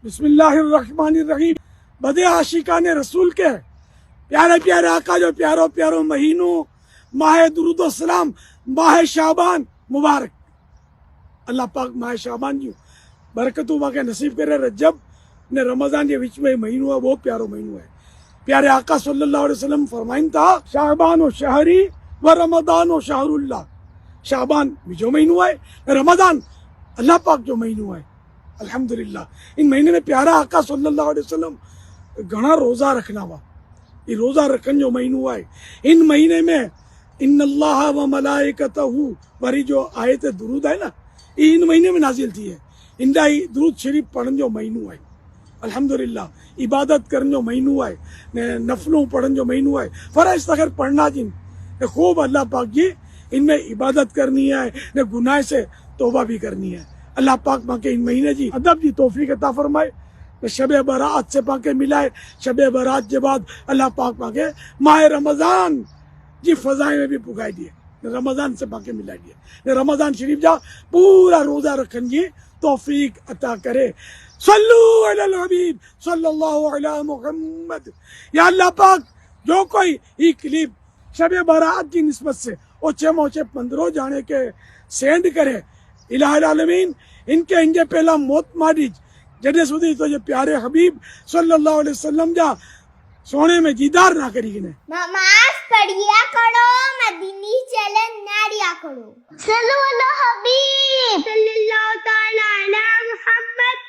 بسم اللہ الرحمن الرحیم. بدے عاشقان رسول کے پیارے پیارے آقا جو پیاروں پیاروں مہینوں ماہ درود و سلام ماہ شعبان مبارک. اللہ پاک ماہ شعبان جو برکتوں واقع نصیب کرے. رجب نے رمضان کے وچ میں مہینوں ہے وہ پیارو مہینوں ہے. پیارے آقا صلی اللہ علیہ وسلم فرمائن تھا شعبان و شہری و رمضان و شہر اللہ. شعبان جو مہینوں ہے رمضان اللہ پاک جو مہینوں ہے. الحمدللہ ان مہینے میں پیارا آقا صلی اللہ علیہ وسلم گھنا روزہ رکھنا ہوا. یہ روزہ رکھن جو مہینوں ہے ان مہینے میں ان اللہ و ملائکتہ وری جو آیت درود ہے نا یہ ان مہینے میں نازل تھی ہے. اندا درود شریف پڑھن جو مہینوں ہے. الحمدللہ عبادت کرن جو مہینوں ہے. نفلوں پڑھن جو مہینوں ہے. فرض اگر پڑھنا جن خوب اللہ پاک جی ان میں عبادت کرنی ہے نے گناہ سے توبہ بھی کرنی ہے. اللہ پاک پاکے ان مہینے جی ادب جی توفیق عطا فرمائے. شب برات سے پاکے ملائے. شب برات کے بعد اللہ پاک پاکے ماہ رمضان جی فضائیں میں بھی پگائے دیے. رمضان سے پاکے ملا دیے. رمضان شریف جا پورا روزہ رکھن جی توفیق عطا کرے. صلو علی الحبیب صلی اللہ علی محمد. یا اللہ پاک جو کوئی یہ کلپ شب برات کی نسبت سے اوچے موچے 15 جانے کے سینڈ کرے الہ العالمین ان کے پہلا موت ماری جدے سودی تو یہ پیارے حبیب صلی اللہ علیہ وسلم جا سونے میں دیدار نہ کری گنے. نماز پڑھیا کرو مدینی چلن ناڑیا کرو. صلو علی حبیب صلی اللہ تعالی علی محمد.